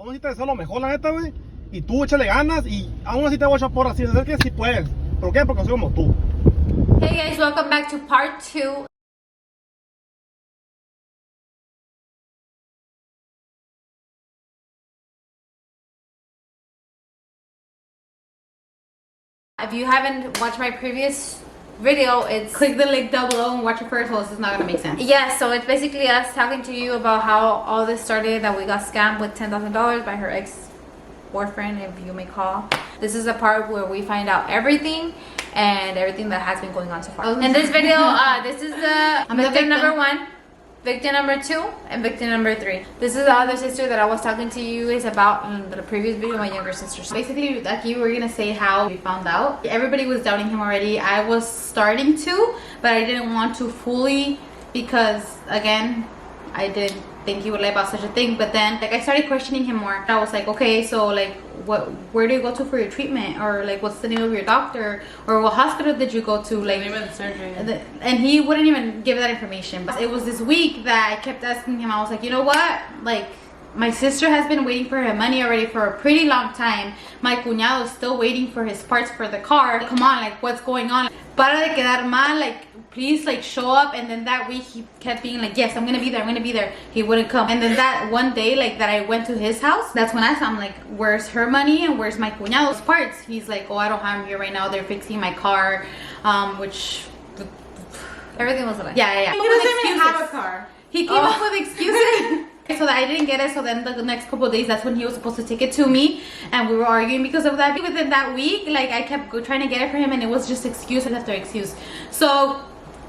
Aún así te deseo lo mejor, la neta, güey. Y tú échale ganas y aún así te voy a echar porras. Si sabes que sí puedes. ¿Por qué? Porque soy como tú. Hey guys, welcome back to part 2. If you haven't watched my previous video, it's click the link down below and watch it first, or else it's not gonna make sense. Yeah, so it's basically us talking to you about how all this started, that we got scammed with $10,000 by her ex-boyfriend, if you may call. This is the part where we find out everything and everything that has been going on so far. In this video, this is the victim number 1, victim number 2, and victim number 3. This is the other sister that I was talking to you guys about in the previous video, my younger sister. So basically, like, you were gonna say how we found out. Everybody was doubting him already. I was starting to, but I didn't want to fully because, again, I didn't think he would lie about such a thing. But then, like, I started questioning him more. I was like, okay, so like, where do you go to for your treatment, or like, what's the name of your doctor, or what hospital did you go to, like, the name of the surgery. And he wouldn't even give that information. But it was this week that I kept asking him. I was like, you know what, like, my sister has been waiting for her money already for a pretty long time. My cuñado is still waiting for his parts for the car. Come on, like, what's going on? Para de quedar mal, like, please, like, show up. And then that week he kept being like, yes, I'm gonna be there, I'm gonna be there. He wouldn't come. And then that one day, like, that I went to his house, that's when I saw him, like, where's her money and where's my cuñado's parts? He's like, oh, I don't have them here right now, they're fixing my car, which Everything was like, yeah. He doesn't even have a car. He came up with excuses. So that I didn't get it. So then the next couple of days, that's when he was supposed to take it to me, and we were arguing because of that. Within that week, like, I kept trying to get it for him, and it was just excuse after excuse. So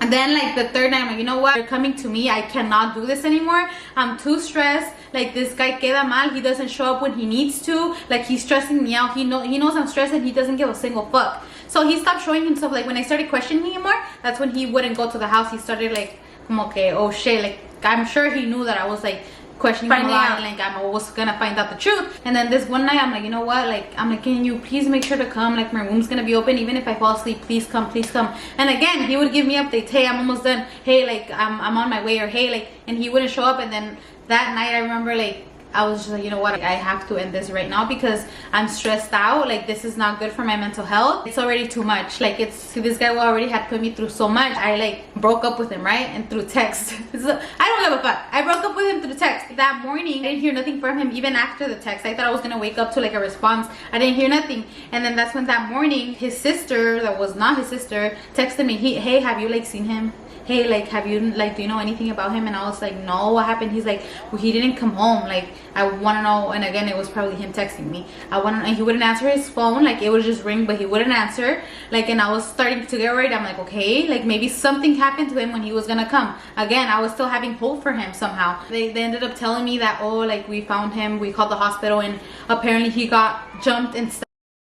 and then, like, the third night, I'm like, you know what, you're coming to me, I cannot do this anymore. I'm too stressed. Like, this guy queda mal, he doesn't show up when he needs to. Like, he's stressing me out. He knows I'm stressed, and he doesn't give a single fuck. So he stopped showing himself. Like, when I started questioning him more, that's when he wouldn't go to the house. He started, like, okay, oh shit, like, I'm sure he knew that I was, like, questioning him a lot, and like, I was gonna find out the truth. And then this one night, I'm like, you know what, like, I'm like, can you please make sure to come? Like, my room's gonna be open, even if I fall asleep, please come, please come. And again, he would give me updates. Hey, I'm almost done. Hey, like, I'm on my way. Or hey, like, and he wouldn't show up. And then that night, I remember, like, I was just like, you know what, like, I have to end this right now because I'm stressed out. Like, this is not good for my mental health. It's already too much. Like, this guy already had put me through so much. I, like, broke up with him, right? And through text. So, I don't give a fuck. I broke up with him through text. That morning, I didn't hear nothing from him even after the text. I thought I was gonna wake up to, like, a response. I didn't hear nothing. And then that's when that morning, his sister, that was not his sister, texted me, hey, have you, like, seen him? Hey, like, have you, like, do you know anything about him? And I was like, no, what happened? He's like, well, he didn't come home. Like, I want to know. And again, it was probably him texting me. I want to know. And he wouldn't answer his phone. Like, it would just ring, but he wouldn't answer. Like, and I was starting to get worried. I'm like, okay, like, maybe something happened to him when he was gonna come. Again, I was still having hope for him somehow. They ended up telling me that, oh, like, we found him, we called the hospital, and apparently he got jumped and stuff.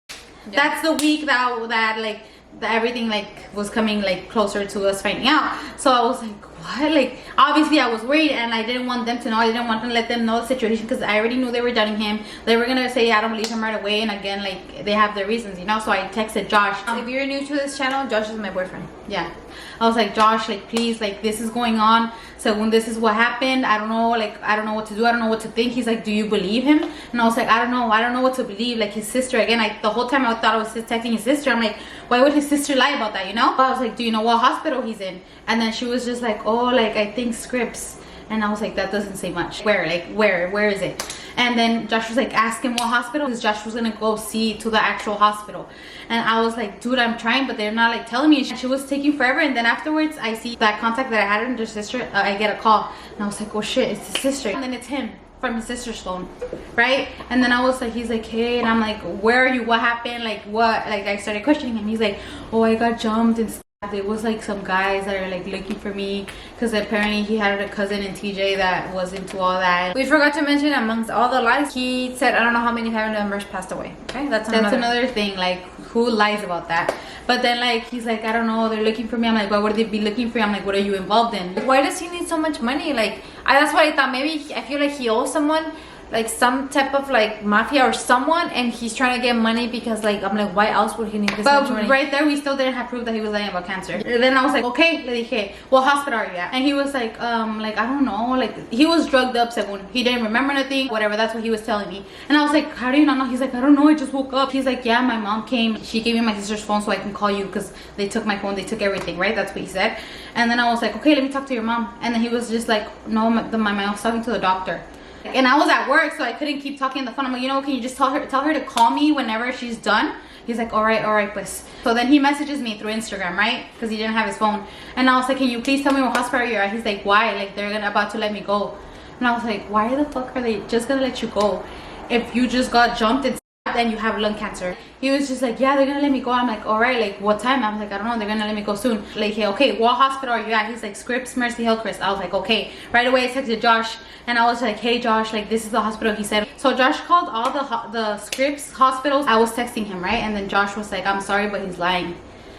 Yeah. That's the week that like, that everything, like, was coming, like, closer to us finding out. So I was like, what? Like, obviously I was worried, and I didn't want them to know. I didn't want to let them know the situation because I already knew they were doubting him. They were gonna say I don't believe him right away, and again, like, they have their reasons, you know. So I texted Josh. If you're new to this channel, Josh is my boyfriend. Yeah, I was like, Josh, like, please, like, this is going on. So when this is what happened, I don't know, like, I don't know what to do. I don't know what to think. He's like, do you believe him? And I was like, I don't know what to believe. Like, his sister, again, the whole time I thought I was texting his sister. I'm like, why would his sister lie about that, you know? I was like, do you know what hospital he's in? And then she was just like, oh, like, I think Scripps. And I was like, that doesn't say much. Where? Like, where is it? And then Josh was like, ask him what hospital, because Josh was gonna go see to the actual hospital. And I was like, dude, I'm trying, but they're not, like, telling me. And she was taking forever. And then afterwards, I see that contact that I had with her sister. I get a call, and I was like, oh shit, it's his sister. And then it's him from his sister's phone, right? And then I was like, he's like, hey, and I'm like, where are you? What happened? Like, what? Like, I started questioning him. He's like, oh, I got jumped and stuff. There was, like, some guys that are, like, looking for me because apparently he had a cousin in TJ that was into all that. We forgot to mention, amongst all the lies, he said I don't know how many family members passed away. Okay, that's another thing. Like, who lies about that? But then, like, he's like, I don't know, they're looking for me. I'm like, why would they be looking for you? I'm like, what are you involved in? Why does he need so much money? Like, that's what I thought. Maybe I feel like he owes someone like some type of like mafia or someone, and he's trying to get money because like I'm like, why else would he need this much money? But right there, we still didn't have proof that he was lying about cancer. And then I was like, okay, le dije, what hospital are you at? And he was like I don't know, like he was drugged up, según. He didn't remember anything, whatever. That's what he was telling me. And I was like, how do you not know? He's like, I don't know, I just woke up. He's like, yeah, my mom came. She gave me my sister's phone so I can call you because they took my phone, they took everything, right? That's what he said. And then I was like, okay, let me talk to your mom. And then he was just like, no, my mom's talking to the doctor. And I was at work, so I couldn't keep talking on the phone. I'm like, you know, can you just tell her to call me whenever she's done? He's like, all right, pues. So then he messages me through Instagram, right? Because he didn't have his phone. And I was like, can you please tell me what hospital you're at? He's like, why? Like, they're about to let me go. And I was like, why the fuck are they just gonna let you go if you just got jumped and and you have lung cancer? He was just like, yeah, they're gonna let me go. I'm like, all right, like what time? I'm like, I don't know, they're gonna let me go soon. Like, hey, okay, what hospital are you at? He's like, Scripps Mercy Hillcrest. I was like, okay. Right away I texted Josh and I was like, hey Josh, like this is the hospital. He said, so Josh called all the Scripps hospitals. I was texting him, right? And then Josh was like, I'm sorry, but he's lying.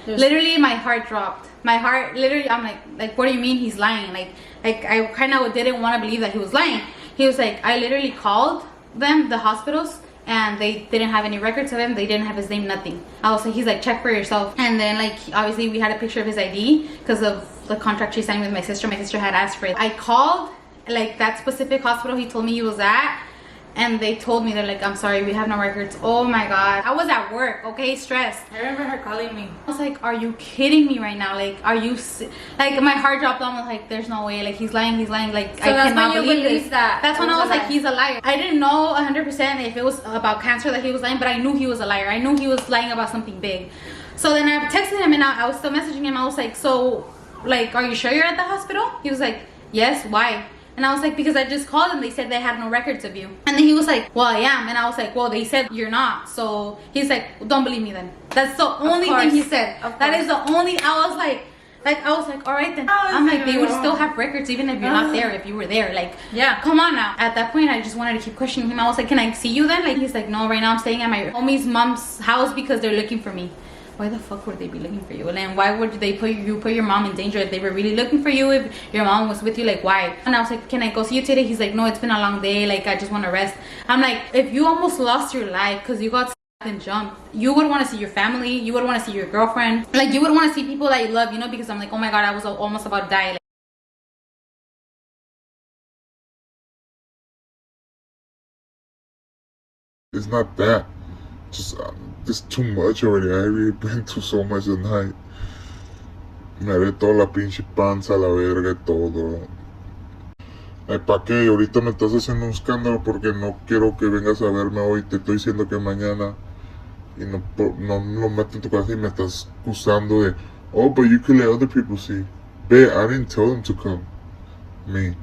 Literally my heart dropped. My heart literally, I'm like what do you mean he's lying? Like I kind of didn't want to believe that he was lying. He was like, I literally called them, the hospitals, and they didn't have any records of him. They didn't have his name, nothing. I was like, he's like, check for yourself. And then like obviously we had a picture of his ID because of the contract she signed with my sister. My sister had asked for it. I called like that specific hospital he told me he was at, and they told me, they're like, I'm sorry, we have no records. Oh my god, I was at work, okay, stressed. I remember her calling me. I was like, are you kidding me right now? Like, are you like, my heart dropped. I was like, there's no way, like he's lying. Like, so I cannot believe this. That's when I was like, he's a liar. I didn't know 100% if it was about cancer that he was lying, but I knew he was a liar. I knew he was lying about something big. So then I texted him and I was still messaging him. I was like, so like, are you sure you're at the hospital? He was like, yes, why? And I was like, because I just called and they said they had no records of you. And then he was like, well, I am. And I was like, well, they said you're not. So he's like, well, don't believe me then. That's the only thing he said. That is the only, I was like, all right then. I'm like, they would still have records even if you're not there, if you were there. Like, yeah, come on now. At that point, I just wanted to keep questioning him. I was like, can I see you then? Like, he's like, no, right now I'm staying at my homie's mom's house because they're looking for me. Why the fuck would they be looking for you? And why would they put your mom in danger if they were really looking for you? If your mom was with you, like why? And I was like, can I go see you today? He's like, no, it's been a long day. Like I just want to rest. I'm like, if you almost lost your life because you got and jumped, you would want to see your family. You would want to see your girlfriend. Like you would want to see people that you love, you know? Because I'm like, oh my god, I was almost about to die. Like, it's not that. Just it's too much already. I already been through so much tonight. Me haré toda la pinche panza, la verga y todo. Ay, ¿pa' qué? Ahorita me estás haciendo un escándalo porque no quiero que vengas a verme hoy. Te estoy diciendo que mañana. Y no lo meto en tu casa y me estás acusando de, oh, but you could let other people see. Babe, I didn't tell them to come. Me.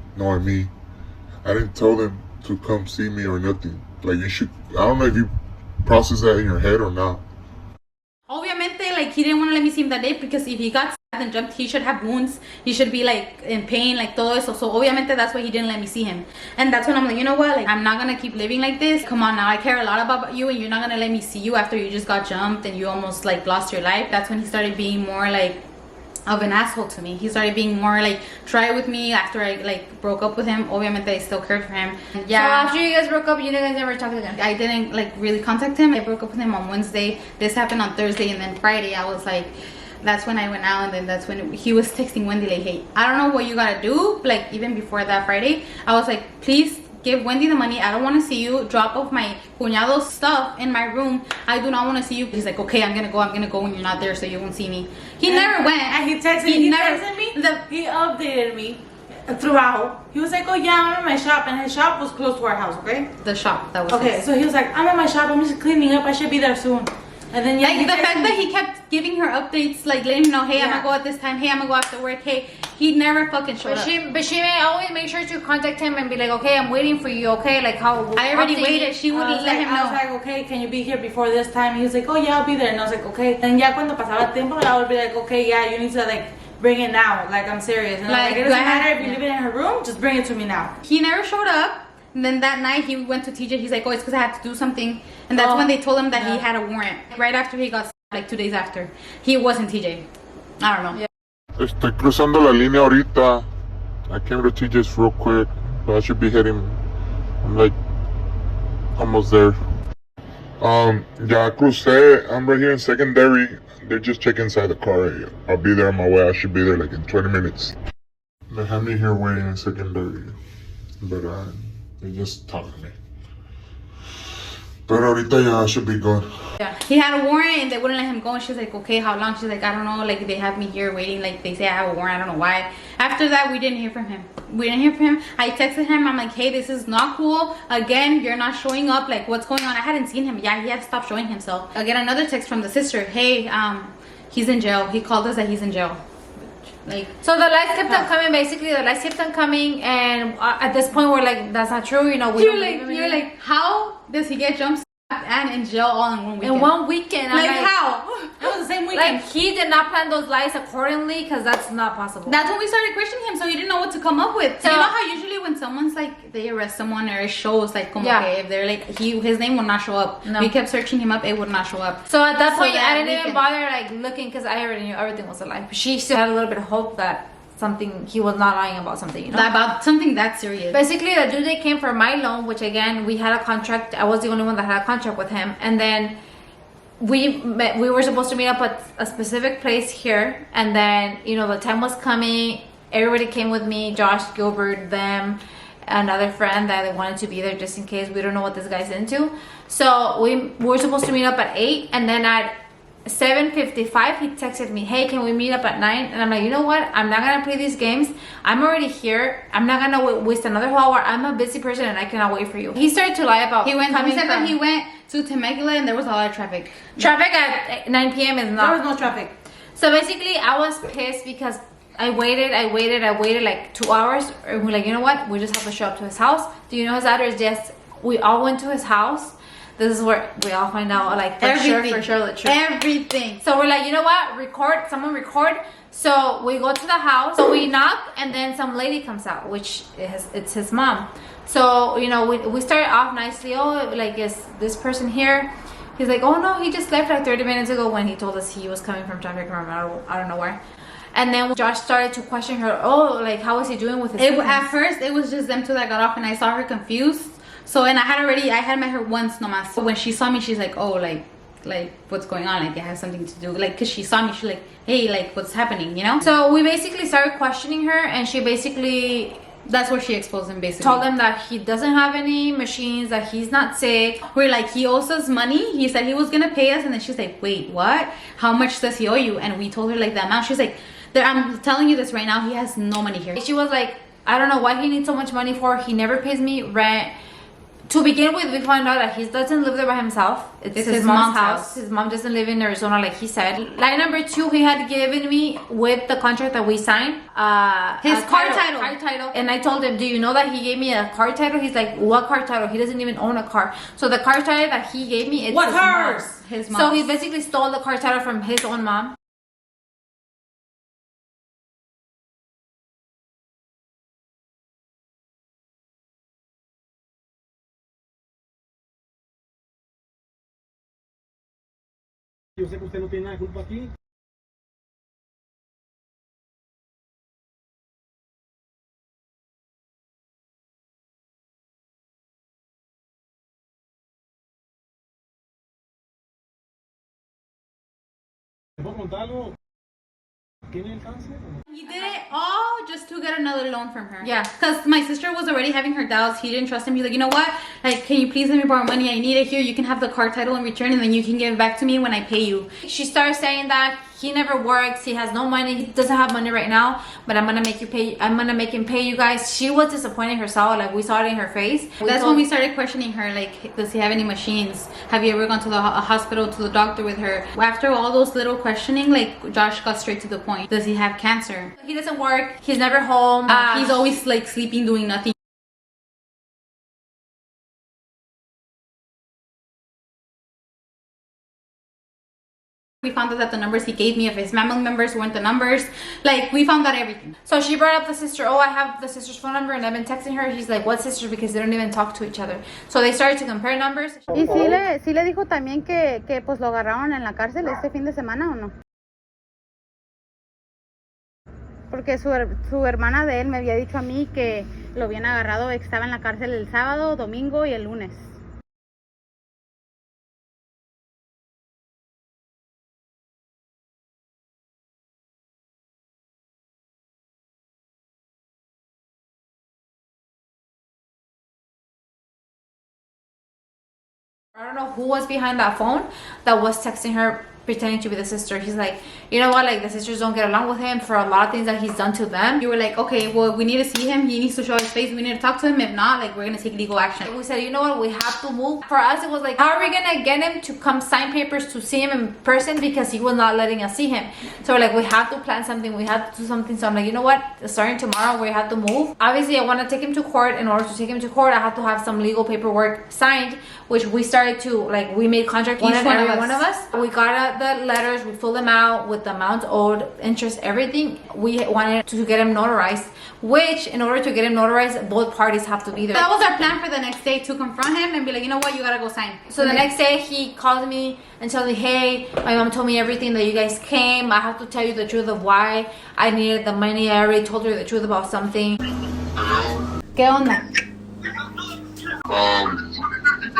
I didn't tell them to come see me or nothing. Like you should, I don't know if you process that in your head or not. obviamente, like he didn't want to let me see him that day because if he got stabbed and jumped, he should have wounds. He should be like in pain, like todo eso. So obviamente that's why he didn't let me see him. And that's when I'm like, you know what? Like I'm not gonna keep living like this. Come on now, I care a lot about you, and you're not gonna let me see you after you just got jumped and you almost like lost your life. That's when he started being more like of an asshole to me. He started being more like try with me after I like broke up with him. Obviamente I still cared for him. And yeah. So after you guys broke up, you guys never talked again? I didn't like really contact him. I broke up with him on Wednesday. This happened on Thursday, and then Friday I was like, that's when I went out, and then that's when he was texting Wendy like, hey, I don't know what you gotta do. Like even before that Friday, I was like, please give Wendy the money. I don't want to see you. Drop off my cuñado's stuff in my room. I do not want to see you. He's like, okay, I'm gonna go when you're not there, so you won't see me. He never went. And he texted me. He updated me throughout. He was like, oh yeah, I'm at my shop, and his shop was close to our house. Okay. The shop that was. Okay, so he was like, I'm at my shop. I'm just cleaning up. I should be there soon. And then yeah, like the fact that he kept giving her updates, like letting him know, hey, I'm gonna go at this time. Hey, I'm gonna go after work. Hey, he never fucking showed up. But she may always make sure to contact him and be like, okay, I'm waiting for you. Okay, like how I already waited. She wouldn't let him know. I was like, okay, can you be here before this time? He was like, oh yeah, I'll be there. And I was like, okay. And ya cuando pasaba tiempo, I would be like, okay, yeah, you need to like bring it now. Like I'm serious. And like, it doesn't matter if you leave it in her room, just bring it to me now. He never showed up. And then that night he went to TJ. He's like, oh, it's because I had to do something. And that's when they told him that he had a warrant. Right after he got like 2 days after. He wasn't TJ. I don't know. Yeah. Estoy cruzando la línea ahorita. I came to TJ's real quick, but I should be heading. I'm like Almost there. Ya crucé. I'm right here in secondary. They're just checking inside the car. I'll be there on my way. I should be there like in 20 minutes. They have me here waiting in secondary. But they're just talking to me. But ahorita ya I should be good. Yeah. He had a warrant and they wouldn't let him go. And she's like, okay, how long? She's like, I don't know. Like, they have me here waiting. Like, they say I have a warrant. I don't know why. After that, we didn't hear from him. I texted him. I'm like, hey, this is not cool. Again, you're not showing up. Like, what's going on? I hadn't seen him. Yeah, he had stopped showing himself. I get another text from the sister. Hey, he's in jail. He called us that he's in jail. Like, so the lights kept on coming. Basically, the lights kept on coming, and at this point, we're like, that's not true. You know, you're like, how does he get jumped and in jail all in one weekend? In one weekend, like how? It was the same weekend. Like, he did not plan those lights accordingly, because that's not possible. That's when we started questioning him, so he didn't know what to come up with. So you know how usually when someone's like, they arrest someone or it shows like, como que if they're like, his name will not show up. No. We kept searching him up, it would not show up. So at that point, I didn't even bother like looking, because I already knew everything was a lie. But she still had a little bit of hope that he was not lying about something, you know, about something that serious. Basically, the due date came for my loan, which again, we had a contract. I was the only one that had a contract with him, and then we were supposed to meet up at a specific place here, and then, you know, the time was coming. Everybody came with me, Josh, Gilbert, them, another friend that they wanted to be there just in case. We don't know what this guy's into. So we were supposed to meet up at 8, and then at 7:55 he texted me, hey, can we meet up at 9? And I'm like, you know what, I'm not gonna play these games. I'm already here. I'm not gonna waste another whole hour. I'm a busy person and I cannot wait for you. He started to lie about he said that he went to Temecula and there was a lot of traffic at 9 p.m. is not, there was no traffic. So basically I was pissed because I waited like 2 hours, and we're like, you know what, we just have to show up to his house. Do you know his address? Yes. We all went to his house. This is where we all find out, like, for sure the truth. Everything. So we're like, you know what? Someone record. So we go to the house. So we knock, and then some lady comes out, which it's his mom. So, you know, we started off nicely. Oh, like, is this person here? He's like, oh no, he just left like 30 minutes ago, when he told us he was coming from traffic from I don't know where. And then Josh started to question her. Oh, like, how is he doing with his At first, it was just them two that got off, and I saw her confused. So, and I had met her once nomás. So when she saw me, she's like, oh, like what's going on? Like, it has something to do, like, because she saw me, she's like, hey, like, what's happening, you know? So we basically started questioning her, and she basically, that's where she exposed him, basically. Told him that he doesn't have any machines, that he's not sick. We're like, he owes us money. He said he was gonna pay us, and then she's like, wait, what? How much does he owe you? And we told her like the amount. She's like, I'm telling you this right now, he has no money here. She was like, I don't know why he needs so much money for. He never pays me rent. To begin with, we found out that he doesn't live there by himself. It's his mom's house. His mom doesn't live in Arizona, like he said. Line number 2, he had given me, with the contract that we signed, his car title. And I told him, do you know that he gave me a car title? He's like, what car title? He doesn't even own a car. So the car title that he gave me, it's his mom's. So he basically stole the car title from his own mom. Yo sé que usted no tiene nada de culpa aquí. ¿Te puedo contar algo? ¿Tiene el cáncer? He did it all just to get another loan from her. Yeah. Because my sister was already having her doubts. He didn't trust him. He's like, you know what? Like, can you please let me borrow money? I need it here. You can have the car title in return, and then you can give it back to me when I pay you. She started saying that he never works. He has no money. He doesn't have money right now. But I'm gonna make you pay. I'm gonna make him pay you guys. She was disappointing herself. Like, we saw it in her face. That's when we started questioning her. Like, does he have any machines? Have you ever gone to the hospital, to the doctor with her? After all those little questioning, like, Josh got straight to the point. Does he have cancer? He doesn't work. He's never home. He's always like sleeping, doing nothing. We found out that the numbers he gave me of his family members weren't the numbers. Like, we found out everything. So she brought up the sister. Oh, I have the sister's phone number, and I've been texting her. He's like, what sister? Because they don't even talk to each other. So they started to compare numbers. ¿Y sí le dijo también que pues lo agarraron en la cárcel este fin de semana o no? Porque su hermana de él me había dicho a mí que lo habían agarrado, estaba en la cárcel el sábado, domingo y el lunes. I don't know who was behind that phone that was texting her pretending to be the sister. He's like, you know what, like the sisters don't get along with him for a lot of things that he's done to them. You were like, okay, well, we need to see him. He needs to show his face. We need to talk to him. If not, like, we're gonna take legal action. We said, you know what, we have to move. For us, it was like, how are we gonna get him to come sign papers to see him in person, because he was not letting us see him. So we're like, we have to plan something, we have to do something. So I'm like, you know what, starting tomorrow we have to move. Obviously I want to take him to court. In order to take him to court, I have to have some legal paperwork signed, which we started to, like, we made contract each and every one of us. We got the letters, we filled them out with the amount owed, interest, everything. We wanted to get him notarized, which in order to get him notarized, both parties have to be there. That was our plan for the next day, to confront him and be like, you know what, you gotta go sign. So the next day he called me and told me, hey, my mom told me everything, that you guys came. I have to tell you the truth of why I needed the money. I already told her the truth about something. ¿Qué onda?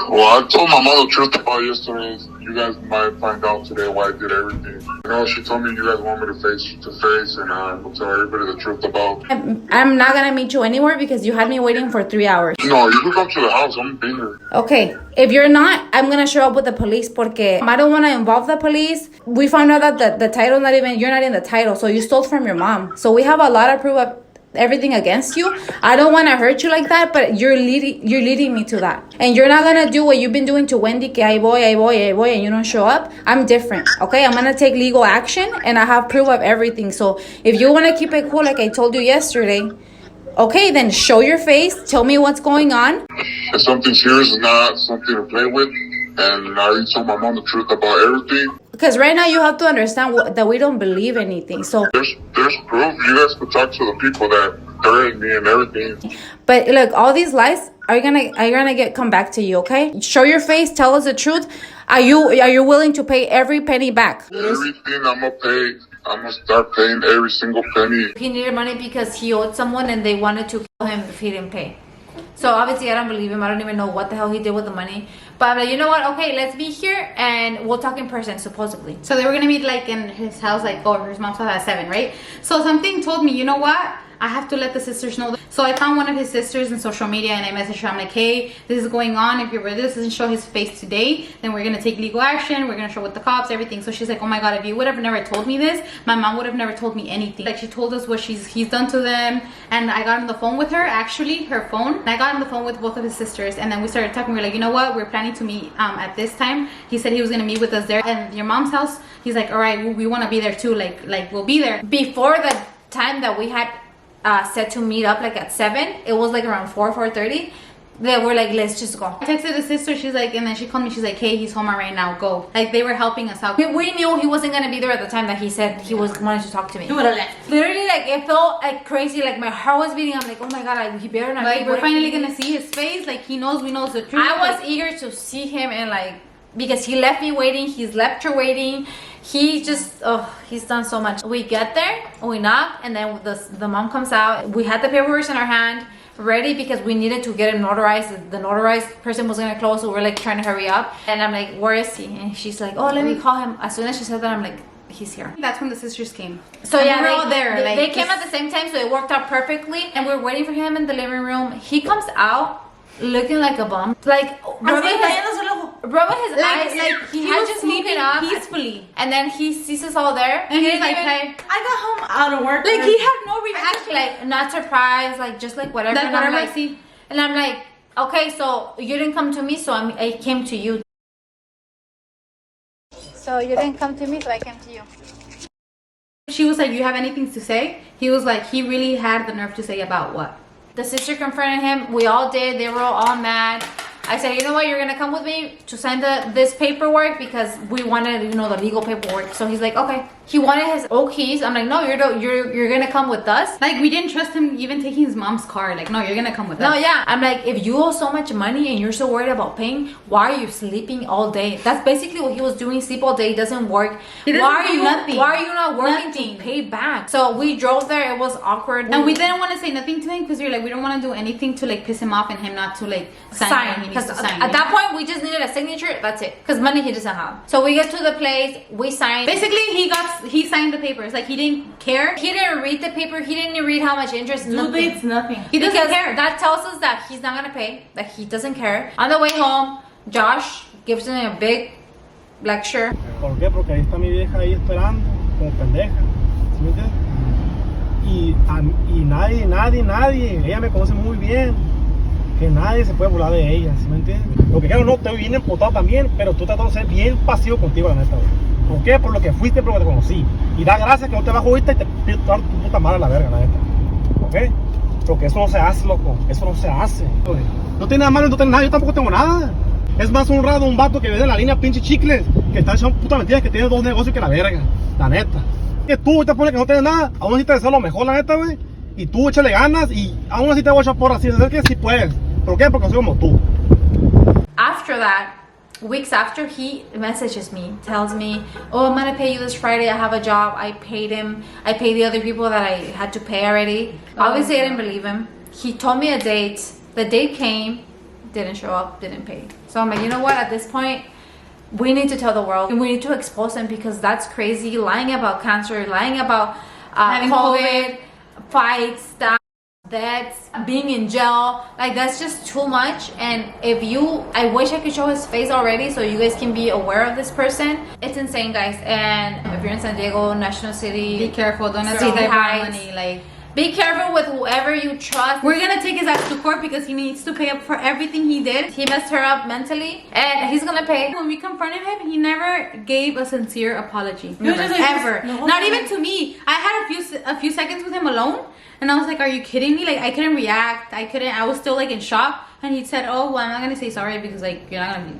Well, I told my mom the truth about yesterday. You guys might find out today why I did everything. You know, she told me you guys want me to face, and I will tell everybody the truth about. I'm not gonna meet you anywhere because you had me waiting for 3 hours. No, you can come to the house. I'm gonna be here. Okay, if you're not, I'm gonna show up with the police porque I don't want to involve the police. We found out that the title not even, you're not in the title, so you stole from your mom. So we have a lot of proof of everything against you. I don't want to hurt you like that, but you're leading me to that, and you're not gonna do what you've been doing to Wendy, que ahí voy, and you don't show up. I'm different, okay? I'm gonna take legal action, and I have proof of everything. So if you want to keep it cool like I told you yesterday, okay, then show your face, tell me what's going on. If something's here is not something to play with, and I already told my mom the truth about everything. Because right now you have to understand that we don't believe anything. So There's proof. You guys could talk to the people that threatened me and everything. but look, all these lies are gonna come back to you, okay? Show your face, tell us the truth. Are you willing to pay every penny back? Everything I'm gonna pay. I'm gonna start paying every single penny. He needed money because he owed someone and they wanted to kill him if he didn't pay. So obviously I don't believe him. I don't even know what the hell he did with the money. But I'm like, you know what? Okay, let's be here and we'll talk in person, supposedly. So they were gonna meet like in his house, like, or his mom's house at 7, right? So something told me, you know what? I have to let the sisters know. So I found one of his sisters in social media and I messaged her. I'm like, hey, this is going on. If your brother doesn't show his face today, then we're gonna take legal action. We're gonna show with the cops, everything. So she's like, oh my god, if you would have never told me this, my mom would have never told me anything. Like, she told us what he's done to them. And I got on the phone with her, actually, her phone. And I got on the phone with both of his sisters, and then we started talking. We were like, you know what, we're planning to meet at this time. He said he was gonna meet with us there at your mom's house. He's like, all right, we want to be there too. Like we'll be there. Before the time that we had set to meet up, like at 7, it was like around 4:30. They were like, let's just go. I texted the sister, she's like, and then she called me, she's like, hey, he's home right now, go. Like, they were helping us out. We knew he wasn't gonna be there at the time that he said he was wanted to talk to me. He would have left. Literally, like, it felt like crazy. Like, my heart was beating. I'm like, oh my god, like, he better not. Like, we're finally gonna see his face. Like, we knows the truth. I was eager to see him, and like, because he left me waiting, he's left her waiting. He just, he's done so much. We get there, we knock, and then the mom comes out. We had the paperwork in our hand, ready, because we needed to get him notarized. The notarized person was gonna close, so we're like trying to hurry up. And I'm like, where is he? And she's like, oh, let me call him. As soon as she said that, I'm like, he's here. That's when the sisters came. So and yeah, we were all there. They came at the same time, so it worked out perfectly. And we're waiting for him in the living room. He comes out looking like a bum, like rubbing his eyes, like he had just sleeping up peacefully. And then he sees us all there, and he's like, hey, I got home out of work. Like, he had no reaction, like not surprised, like just like whatever. Like, whatever like, I see. And I'm like, okay, so you didn't come to me, so I came to you. So you didn't come to me, so I came to you. She was like, you have anything to say? He was like, he really had the nerve to say about what? The sister confronted him. We all did. They were all mad. I said, you know what, you're gonna come with me to sign this paperwork, because we wanted, you know, the legal paperwork. So he's like, okay. He wanted his own keys. I'm like, no, you're gonna come with us. Like, we didn't trust him even taking his mom's car. Like, no, you're gonna come with us. No, yeah. I'm like, if you owe so much money and you're so worried about paying, why are you sleeping all day? That's basically what he was doing. Sleep all day. It doesn't work. Why are you not working to pay back? So we drove there. It was awkward. And we didn't want to say nothing to him, because we were like, we don't want to do anything to like piss him off and him not to like sign. Because at that point, we just needed a signature. That's it. Because money he doesn't have. So we get to the place. We signed. Basically, he signed the papers. Like, he didn't care. He didn't read the paper. He didn't read how much interest. Due dates, nothing. He doesn't care. That tells us that he's not gonna pay. That he doesn't care. On the way home, Josh gives him a big lecture. ¿Por qué? Porque ahí está mi vieja ahí esperando, como pendeja. ¿Sí me entiendes? Y nadie, ella me conoce muy bien, que nadie se puede burlar de ella, ¿sí me entiendes? Lo que quiero, no, estoy bien emputado también, pero tú tratas de ser bien pasivo contigo, la neta, güey. ¿Por qué? Por lo que fuiste, por lo que te conocí. Y da gracias que no te bajo ahorita y te pido toda tu puta madre a la verga, la neta. ¿Ok? Porque eso no se hace, loco, eso no se hace. Güey. No tiene nada malo, no tiene nada, yo tampoco tengo nada. Es más honrado un vato que vende en la línea pinche chicles, que está echando puta mentiras, que tiene 2 negocios que la verga, la neta. Que tú ahorita pones que no tienes nada, aún así te deseo lo mejor, la neta, güey. Y tú échale ganas y aún así te voy a echar porras así, ¿sabes qué? Si puedes. ¿Por qué? Porque soy como tú. After that, weeks after, he messages me, tells me, oh, I'm gonna pay you this Friday, I have a job, I paid him, I paid the other people that I had to pay already. Obviously I didn't believe him. He told me a date, the date came, didn't show up, didn't pay. So I'm like, you know what, at this point, we need to tell the world and we need to expose him, because that's crazy. Lying about cancer, lying about Having COVID, fights, deaths, being in jail, like that's just too much. And if you, I wish I could show his face already so you guys can be aware of this person. It's insane, guys. And if you're in San Diego, National City, Be careful, don't City accept that Heights, money. Like, be careful with whoever you trust. we're gonna take his ass to court because he needs to pay up for everything he did. He messed her up mentally and he's gonna pay. When we confronted him, he never gave a sincere apology. He was just like, Ever. no, Not no. even to me. I had a few seconds with him alone, and I was like, "Are you kidding me?" Like, I couldn't react. I was still like in shock. And he said, "Oh, well, I'm not gonna say sorry because like you're not gonna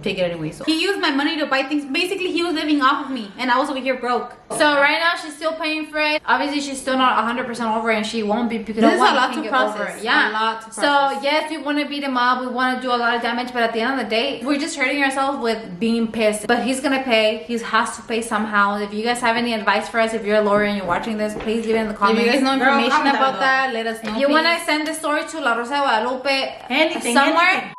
take it anyway." So he used my money to buy things. Basically, he was living off of me, and I was over here broke. So right now she's still paying for it. Obviously she's still not 100% over it, and she won't be because This no is one a lot can to get process. over it. Yeah. A lot to So process. yes, we want to beat him up, we want to do a lot of damage, but at the end of the day, we're just hurting ourselves with being pissed. But he's gonna pay. He has to pay somehow. If you guys have any advice for us, if you're a lawyer and you're watching this, please leave it in the If comments. you guys know Girl, information comment down about below. that, let us know. If you want to please. send the story to La Rosa de Guadalupe Anything, somewhere, anything.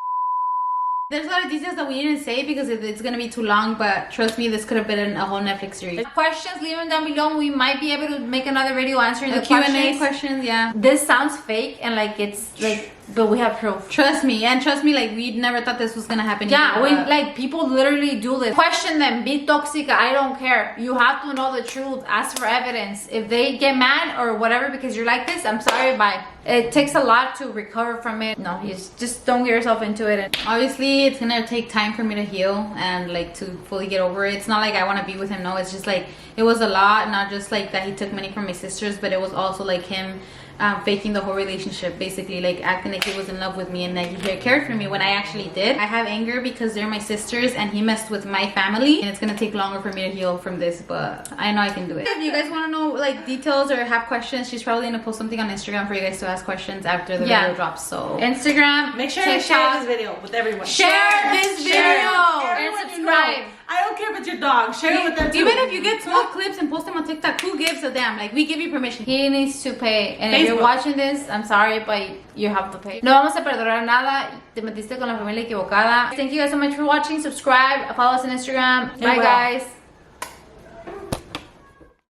There's a lot of details that we didn't say because it's gonna be too long, but trust me, this could have been a whole Netflix series. questions, leave them down below. We might be able to make another video answering The the Q&A questions. questions, yeah. This sounds fake and like it's like, but we have proof. Trust me, like we never thought this was gonna happen. Yeah, either, when but- like people literally do this. Question them, be toxic, I don't care. You have to know the truth, ask for evidence. If they get mad or whatever because you're like this, I'm sorry, bye. It takes a lot to recover from it. No, you just don't get yourself into it. And obviously it's gonna take time for me to heal and like to fully get over it. It's not like I want to be with him, no, it's just like it was a lot. Not just like that he took money from my sisters, but it was also like him faking the whole relationship, basically like acting like he was in love with me and that he cared for me when I actually did. I have anger because they're my sisters and he messed with my family, and it's gonna take longer for me to heal from this, but I know I can do it. If you guys want to know like details or have questions, she's probably gonna post something on Instagram for you guys to ask questions after the video drops. So Instagram, Make sure to share this video with everyone. Share this video and Everyone you subscribe. know. I don't care if it's your dog. Share it with them too. even if you get small clips and post them on TikTok, who gives a damn? Like, we give you permission. He needs to pay. And if you're Facebook. watching this, I'm sorry, but you have to pay. No vamos a perdonar nada. Te metiste con la familia equivocada. Thank you guys so much for watching. Subscribe. Follow us on Instagram. Bye, will. guys.